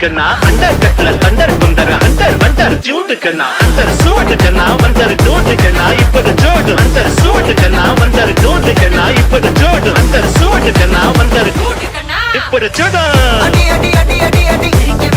கண்ணா under கட்ல Thunder குண்டர் under wonder ஜூட்டு கண்ணா under சூட்டு கண்ணா வண்டர் டூட்டு கண்ணா இப்பது ஜோடு அண்டர் சூட்டு கண்ணா வண்டர் டூட்டு கண்ணா இப்பது ஜோடு அண்டர் சூட்டு கண்ணா வண்டர் இப்பது ஜோடு அடி அடி அடி அடி அடி